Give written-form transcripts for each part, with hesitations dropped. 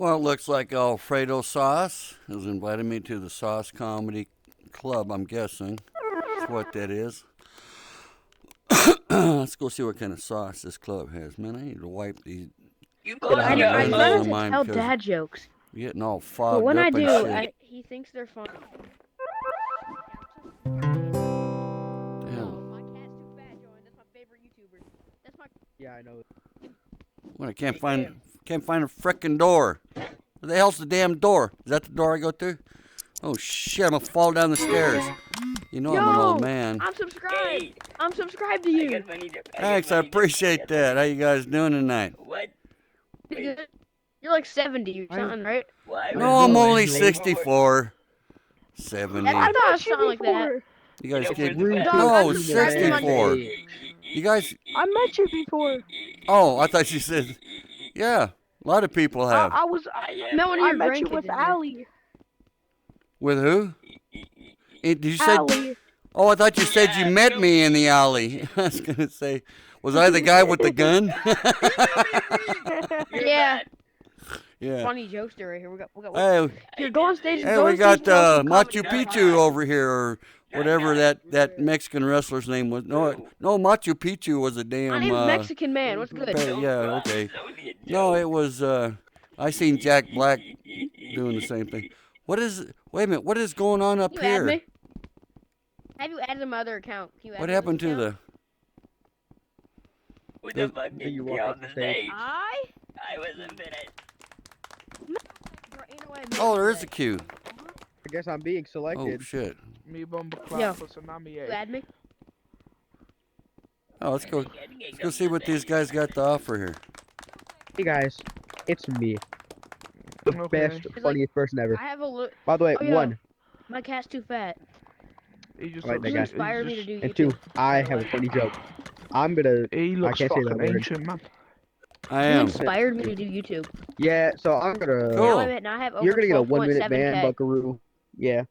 Well, it looks like Alfredo Sauce has invited me to the Sauce Comedy Club, I'm guessing. That's what that is. Let's go see what kind of sauce this club has. Man, I need to wipe these You But call damn your I lenses try not on to mine tell because dad jokes, I'm getting all but fogged when I up and do, shit. he thinks they're funny. The hell? No, my cat's too fat, Joanne. That's my favorite YouTuber. That's my. Yeah, I know. Well, I can't find a frickin' door. Where the hell's the damn door? Is that the door I go through? Oh shit! I'm gonna fall down the stairs. You know I'm an old Yo, man. I'm subscribed. Hey, I'm subscribed to I you. got funny joke. Thanks, I appreciate that. How you guys doing tonight? What? You're like 70 or something, right? Why? No, I'm only Angel. 64. 70. I thought I was something like that. You guys You know, keep. we're the Dog, No, I'm subscribed to my- 64. You guys. I met you before. Oh, I thought you said. Yeah, a lot of people have. I was. Met one of I your met you grandkids with in here. Allie. With who? Did you say? Allie. Oh, I thought you said you met me in the alley. I was gonna say, was I the guy with the gun? Yeah. Yeah. Funny jokester right here. We got. Hey, Here, go on stage. hey, go we on got stage, tell some Machu comedy. Picchu over here, or whatever that Mexican wrestler's name was. No, Machu Picchu was a damn. My name's Mexican man. What's good? Yeah, okay. No, it was. I seen Jack Black doing the same thing. What is? Wait a minute. What is going on up You add here? me? Have you added my other account? Can you add What me on happened this to account? the? Who the fuck did you you walk on up the the stage? stage? I wasn't finished. Bro, ain't no way I Oh, made there it is a queue. I guess I'm being Oh selected. shit. Me bumba Yo. clap for tsunami. today. You add me? Oh, let's go see what these guys got to offer here. Hey guys, it's me, the Okay. best, like, funniest person ever. I have a look. By the way, Oh, yeah. one My cat's too fat. He just Alright, looks, that You guy. inspired me to do and YouTube. two, I have a funny joke. I'm gonna. He looks can't say that fucking word. ancient, man. I You am. inspired me to do YouTube. Yeah, so I'm gonna. Cool. Now I have over You're gonna get a 1-minute 12.7K. ban, Buckaroo. Yeah.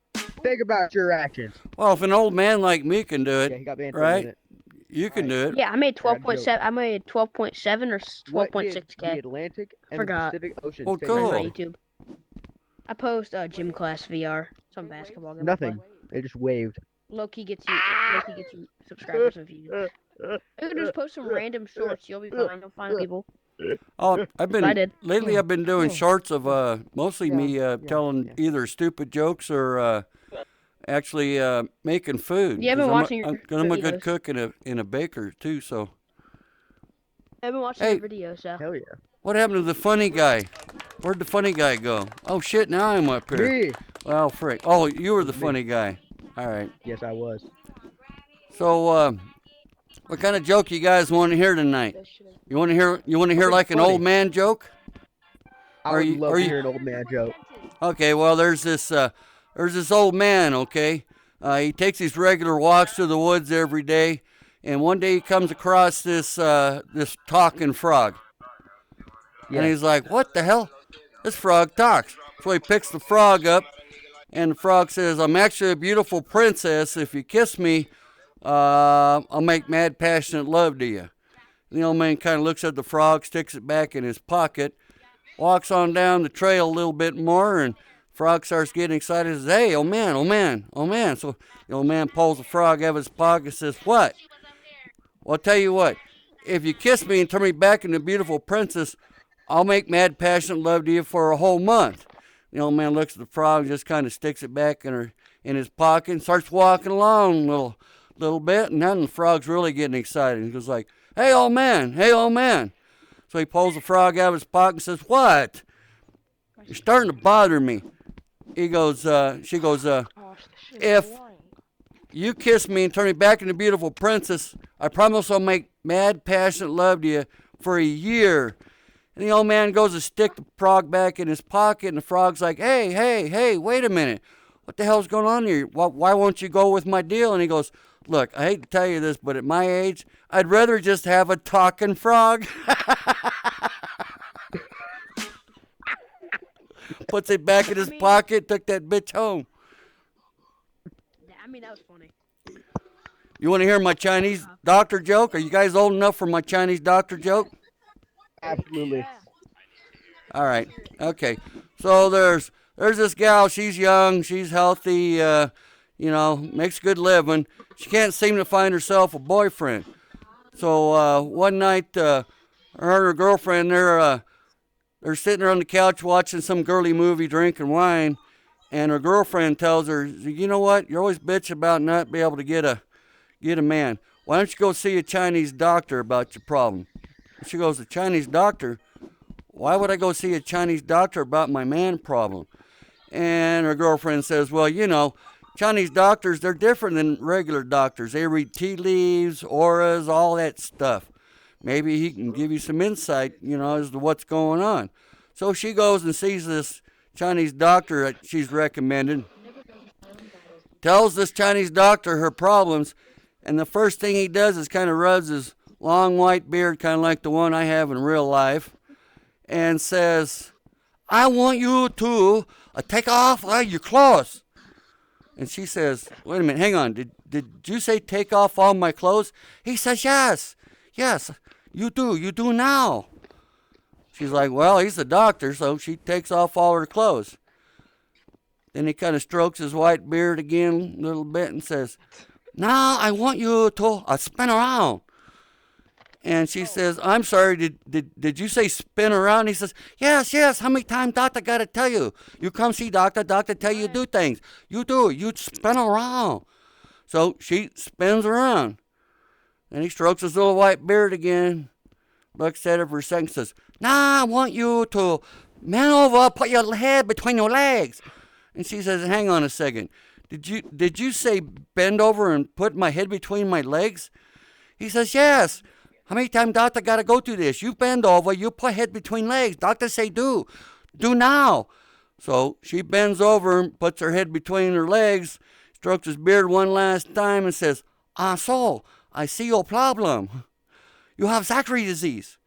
Think about your actions. Well, if an old man like me can do Yeah, it, he got banned for a right? minute. You can do it. Yeah, I made I got a 12.7. I made 12.7 or What did the 12.6K Atlantic and Forgot. the Pacific Ocean Well, say on cool. my about YouTube. I post gym class VR, some basketball game. Nothing. They just waved. Low-key gets you subscribers and views. You can just post some random shorts. You'll be fine. You'll find people. Oh, I've been I did. lately. I've been doing shorts of mostly me telling yeah. either stupid jokes or actually making food. Yeah, I've been 'Cause watching your I'm a good videos. cook and a baker too. So I've been watching Hey. your videos, so. Hell yeah. what happened to the funny guy? Where'd the funny guy go? Oh shit! Now I'm up here. Me. Well, frick. Oh, you were the Me. funny guy. All right. Yes, I was. So what kind of joke you guys want to hear tonight? You want to hear? You want to hear Something like an funny. old man joke? I Are would you- love are to you- hear an old man joke. Okay, well, there's this old man. Okay, he takes these regular walks through the woods every day, and one day he comes across this talking frog, Yeah. and he's like, "What the hell? This frog talks." So he picks the frog up, and the frog says, "I'm actually a beautiful princess. If you kiss me, I'll make mad passionate love to you." The old man kind of looks at the frog, sticks it back in his pocket, walks on down the trail a little bit more, and frog starts getting excited. Says, "Hey, oh man, oh man, oh man!" So the old man pulls the frog out of his pocket and says, "What?" "Well, I'll tell you what. If you kiss me and turn me back into a beautiful princess, I'll make mad passionate love to you for a whole month." The old man looks at the frog, just kind of sticks it back in his pocket, and starts walking along a little bit, and then the frog's really getting excited. He goes like, "Hey, old man, hey, old man." So he pulls the frog out of his pocket and says, "What?" "You're starting to bother me." She goes, "If you kiss me and turn me back into a beautiful princess, I promise I'll make mad, passionate love to you for a year." And the old man goes to stick the frog back in his pocket, and the frog's like, "Hey, hey, hey, wait a minute. What the hell's going on here? Why won't you go with my deal?" And he goes, "Look, I hate to tell you this, but at my age, I'd rather just have a talking frog." Puts it back in his pocket, took that bitch home. I mean, that was funny. You want to hear my Chinese doctor joke? Are you guys old enough for my Chinese doctor joke? Absolutely. All right. Okay. So there's this gal. She's young. She's healthy. Makes a good living. She can't seem to find herself a boyfriend. So one night, her and her girlfriend they're sitting there on the couch watching some girly movie, drinking wine, and her girlfriend tells her, "You know what? You're always bitch about not being able to get a man. Why don't you go see a Chinese doctor about your problem?" She goes, "A Chinese doctor? Why would I go see a Chinese doctor about my man problem?" And her girlfriend says, "Well, Chinese doctors, they're different than regular doctors. They read tea leaves, auras, all that stuff. Maybe he can give you some insight, as to what's going on." So she goes and sees this Chinese doctor that she's recommended, tells this Chinese doctor her problems, and the first thing he does is kind of rubs his long white beard, kind of like the one I have in real life, and says, "I want you to take off your clothes." And she says, "Wait a minute, hang on. Did you say take off all my clothes?" He says, Yes, you do now." She's like, "Well, he's the doctor," so she takes off all her clothes. Then he kind of strokes his white beard again a little bit and says, "Now I want you to spin around." And she says, "I'm sorry, did you say spin around?" He says, Yes, how many times doctor got to tell you? You come see doctor tell you do things. You spin around. So she spins around. Then he strokes his little white beard again, looks at her for a second, says, "Now I want you to bend over, put your head between your legs." And she says, "Hang on a second. Did you say bend over and put my head between my legs?" He says, "Yes. How many times doctor got to go through this? You bend over, you put head between legs. Doctor say do now." So she bends over and puts her head between her legs, strokes his beard one last time and says, so I see your problem. You have Zachary disease."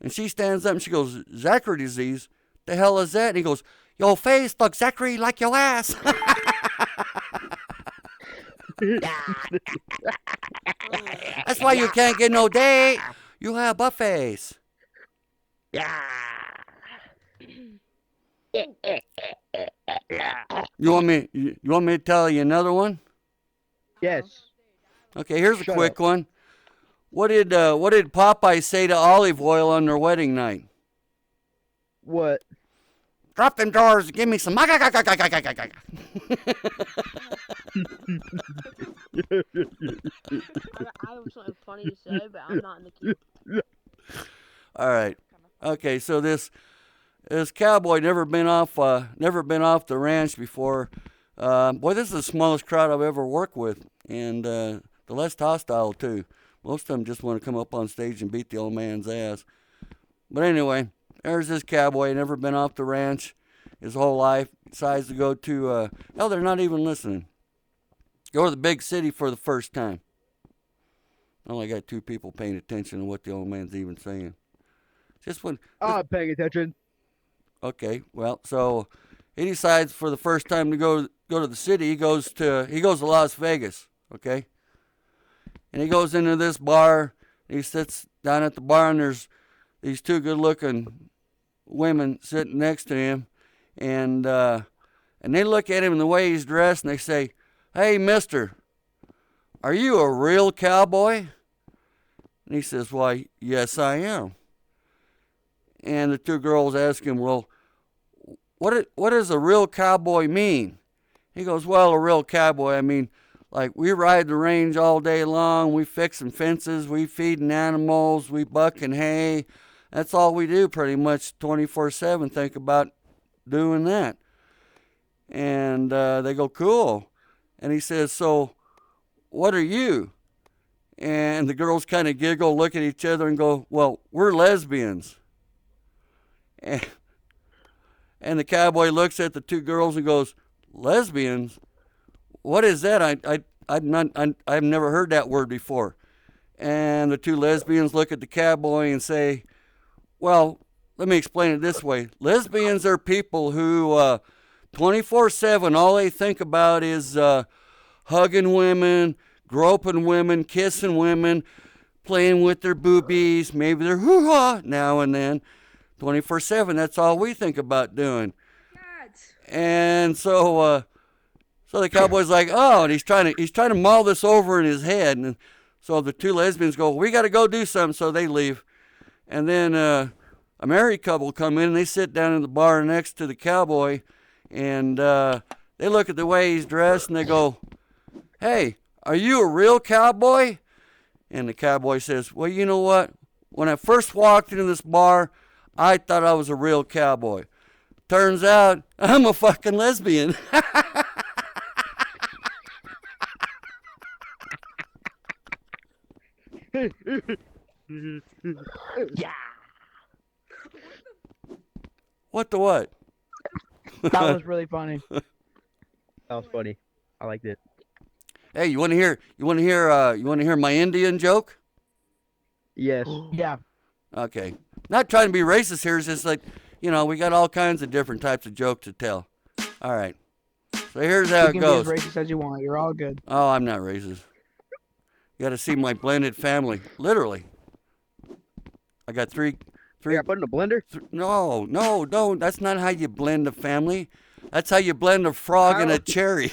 And she stands up and she goes, "Zachary disease? The hell is that?" And he goes, "Your face looks Zachary like your ass." That's why you can't get no date. You have butt face. You want me to tell you another one? Yes. Okay, here's a Shut quick up. one. What did Popeye say to olive oil on their wedding night? What? "Drop them drawers and give me some." I have something funny to say, but I'm not in the queue. All right. Okay, so this cowboy never been off the ranch before. Boy, this is the smallest crowd I've ever worked with, and the less hostile too. Most of them just want to come up on stage and beat the old man's ass. But anyway, there's this cowboy, never been off the ranch his whole life. Decides to go to they're not even listening. Go to the big city for the first time. I only got two people paying attention to what the old man's even saying. Just when. I'm paying attention. Okay, well, so he decides for the first time to go to the city. He goes to Las Vegas. Okay, and he goes into this bar. He sits down at the bar, and there's these two good-looking women sitting next to him, and they look at him and the way he's dressed, and they say, "Hey, mister, are you a real cowboy?" And he says, "Why, yes, I am." And the two girls ask him, "Well, what does a real cowboy mean?" He goes, "Well, a real cowboy, I mean, like we ride the range all day long, we fixing fences, we feeding animals, we bucking hay. That's all we do pretty much 24/7. Think about doing that." And they go, "Cool." And he says, "So what are you?" And the girls kind of giggle, look at each other and go, "Well, we're lesbians." And the cowboy looks at the two girls and goes, "Lesbians? What is that? I've never heard that word before." And the two lesbians look at the cowboy and say, "Well, let me explain it this way. Lesbians are people who 24/7, all they think about is hugging women, groping women, kissing women, playing with their boobies, maybe their hoo-ha now and then. 24/7. That's all we think about doing. And so the cowboy's like, oh, and he's trying to mull this over in his head. And so the two lesbians go, we got to go do something. So they leave. And then a married couple come in and they sit down in the bar next to the cowboy. And they look at the way he's dressed and they go, hey, are you a real cowboy? And the cowboy says, well, you know what? When I first walked into this bar, I thought I was a real cowboy. Turns out I'm a fucking lesbian. Yeah. What the what? That was really funny. That was funny. I liked it. Hey, you want to hear my Indian joke? Yes. Yeah. Okay. Not trying to be racist here. It's just like, we got all kinds of different types of jokes to tell. All right. So here's how You it can goes. be as racist as you want. You're all good. Oh, I'm not racist. You got to see my blended family. Literally. I got three. You got put in a blender? No, don't. That's not how you blend a family. That's how you blend a frog and a cherry.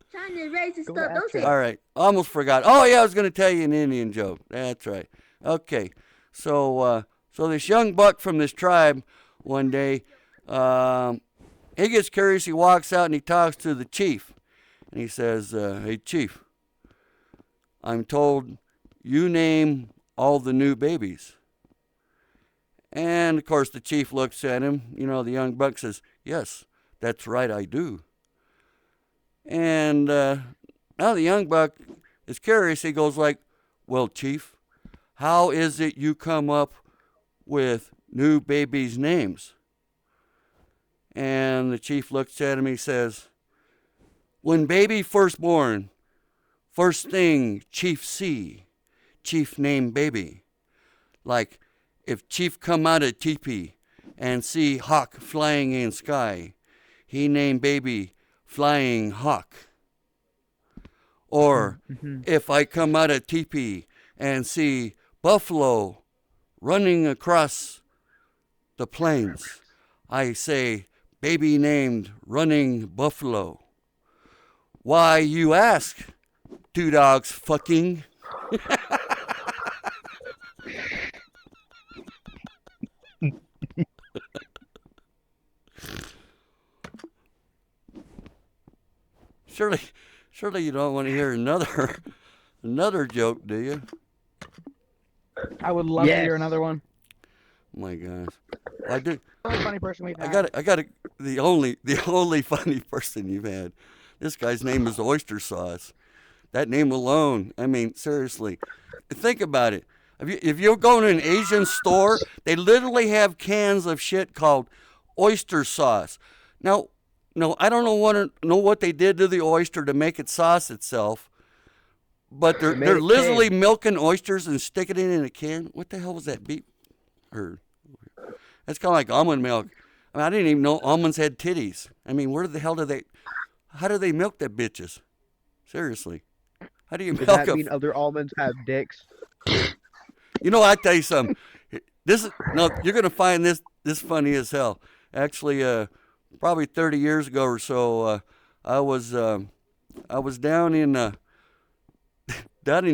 Trying to racist Go stuff. Don't after say it. All right. Almost forgot. Oh, yeah, I was going to tell you an Indian joke. That's right. Okay. So this young buck from this tribe one day, he gets curious. He walks out and he talks to the chief. And he says, hey, chief, I'm told you name all the new babies. And, of course, the chief looks at him. The young buck says, yes, that's right, I do. And now the young buck is curious. He goes like, well, chief, how is it you come up with new babies' names? And the chief looks at him. He says, when baby first born, first thing chief see, chief name baby. Like if chief come out of teepee and see hawk flying in sky, he name baby Flying Hawk. Or if I come out of teepee and see buffalo running across the plains, I say baby named Running Buffalo. Why, you ask, two dogs fucking. Surely you don't want to hear another joke, do you? I would love to Yes. hear another one. Oh my gosh, I do. Only funny person we've I had. got the only funny person you've had. This guy's name is Oyster Sauce. That name alone, I mean, seriously, think about it. If you go to an Asian store, they literally have cans of shit called oyster sauce. Now, no, I don't know what they did to the oyster to make it sauce itself, but they're Made it literally canned. milking oysters and sticking it in a can. What the hell was that beep? That's kind of like almond milk. I didn't even know almonds had titties. I mean, where the hell how do they milk that bitches? Seriously. How do you Does milk that a mean other almonds have dicks? I tell you something. You're gonna find this funny as hell. Actually, probably 30 years ago or so, I was down in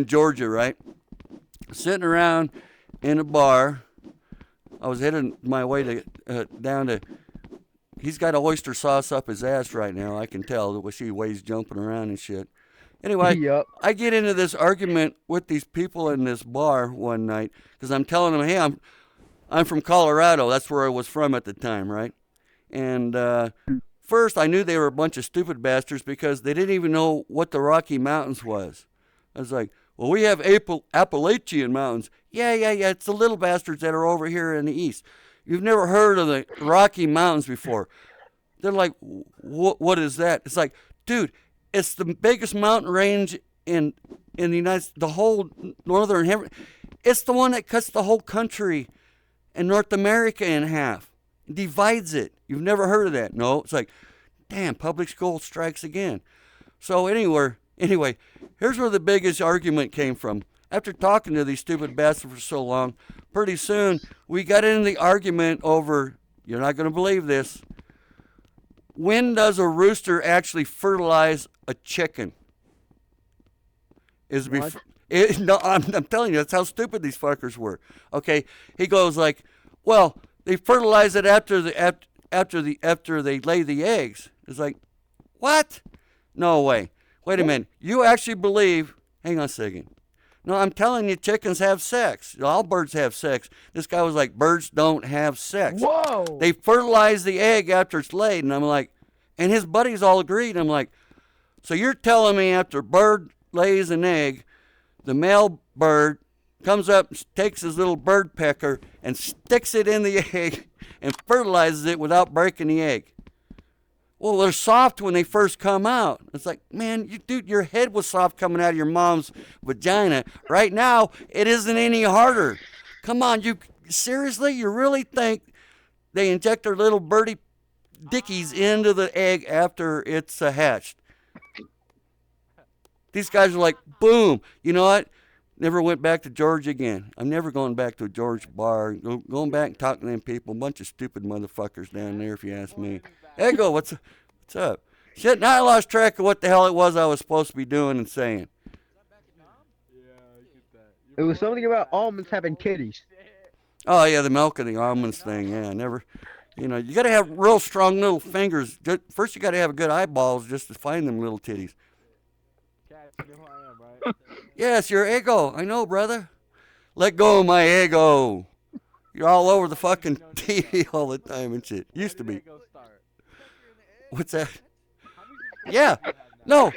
Georgia, right? Sitting around in a bar. I was heading my way to down to. He's got oyster sauce up his ass right now. I can tell the way he ways jumping around and shit. Anyway, Yup. I get into this argument with these people in this bar one night because I'm telling them, hey, I'm from Colorado. That's where I was from at the time, right? And first, I knew they were a bunch of stupid bastards because they didn't even know what the Rocky Mountains was. I was like, well, we have Appalachian Mountains. Yeah. It's the little bastards that are over here in the east. You've never heard of the Rocky Mountains before. They're like, what is that? It's like, dude, it's the biggest mountain range in the United States, the whole northern hemisphere. It's the one that cuts the whole country in North America in half, divides it. You've never heard of that? No. It's like, damn, public school strikes again. So anyway, here's where the biggest argument came from. after talking to these stupid bastards for so long, pretty soon we got into the argument over, you're not going to believe this, when does a rooster actually fertilize a chicken? Is What? no, I'm telling you, that's how stupid these fuckers were. Okay, he goes like, well, they fertilize it after they lay the eggs. It's like, what? No way. Wait a minute. You actually believe? Hang on a second. No, I'm telling you, chickens have sex. All birds have sex. This guy was like, birds don't have sex. Whoa. They fertilize the egg after it's laid, and I'm like, and his buddies all agreed. I'm like, so you're telling me after a bird lays an egg, the male bird comes up, takes his little bird pecker, and sticks it in the egg and fertilizes it without breaking the egg? Well, they're soft when they first come out. It's like, man, dude, your head was soft coming out of your mom's vagina. Right now, it isn't any harder. Come on, seriously? You really think they inject their little birdie dickies into the egg after it's hatched? These guys are like, boom. You know what? Never went back to George again. I'm never going back to a George bar. Going back and talking to them people. A bunch of stupid motherfuckers down there, if you ask me. Ego, what's up? Shit, now I lost track of what the hell it was I was supposed to be doing and saying. It was something about almonds having titties. Oh, yeah, the milk of the almonds thing. Yeah, never. You know, you got to have real strong little fingers. First, you got to have good eyeballs just to find them little titties. Yes, your ego. I know, brother. Let go of my ego. You're all over the fucking TV all the time and shit. Used to be. What's that? Yeah. No.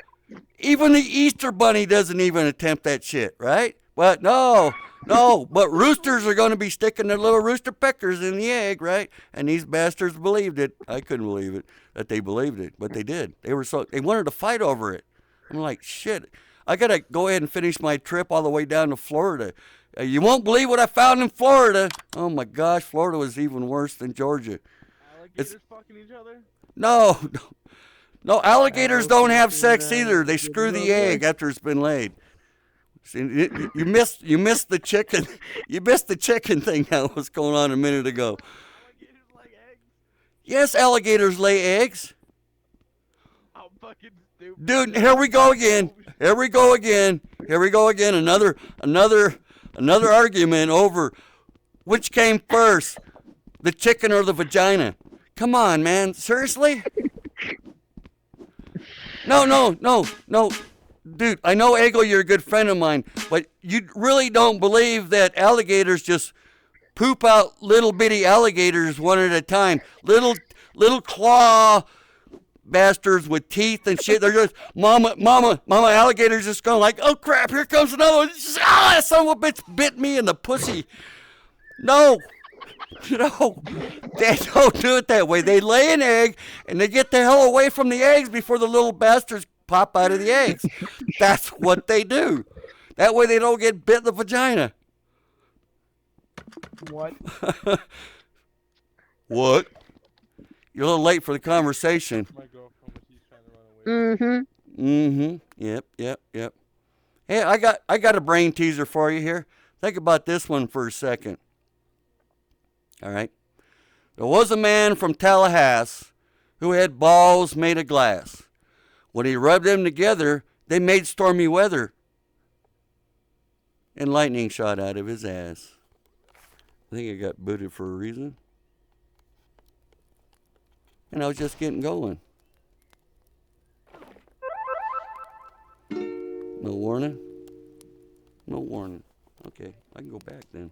Even the Easter Bunny doesn't even attempt that shit, right? But no. But roosters are going to be sticking their little rooster peckers in the egg, right? And these bastards believed it. I couldn't believe it that they believed it, but they did. They wanted to fight over it. I'm like, shit. I got to go ahead and finish my trip all the way down to Florida. You won't believe what I found in Florida. Oh, my gosh. Florida was even worse than Georgia. Alligators fucking each other? No, alligators don't have sex either. They screw the egg after it's been laid. See, you missed the chicken. You missed the chicken thing that was going on a minute ago. Alligators lay eggs? Yes, alligators lay eggs. I'm fucking stupid. Dude, here we go again. Another argument over which came first, the chicken or the vagina. Come on, man. Seriously? No. Dude, I know, Ego, you're a good friend of mine, but you really don't believe that alligators just poop out little bitty alligators one at a time. Little claw bastards with teeth and shit. They're just, mama alligator's just going like, oh crap, here comes another one. That son of a bitch bit me in the pussy. No, they don't do it that way. They lay an egg and they get the hell away from the eggs before the little bastards pop out of the eggs. That's what they do. That way they don't get bit in the vagina. What? What? You're a little late for the conversation. My girlfriend when she's trying to run away. Yep. Hey, I got a brain teaser for you here. Think about this one for a second. All right. There was a man from Tallahassee who had balls made of glass. When he rubbed them together, they made stormy weather. And lightning shot out of his ass. I think I got booted for a reason. And I was just getting going. No warning? No warning. Okay, I can go back then.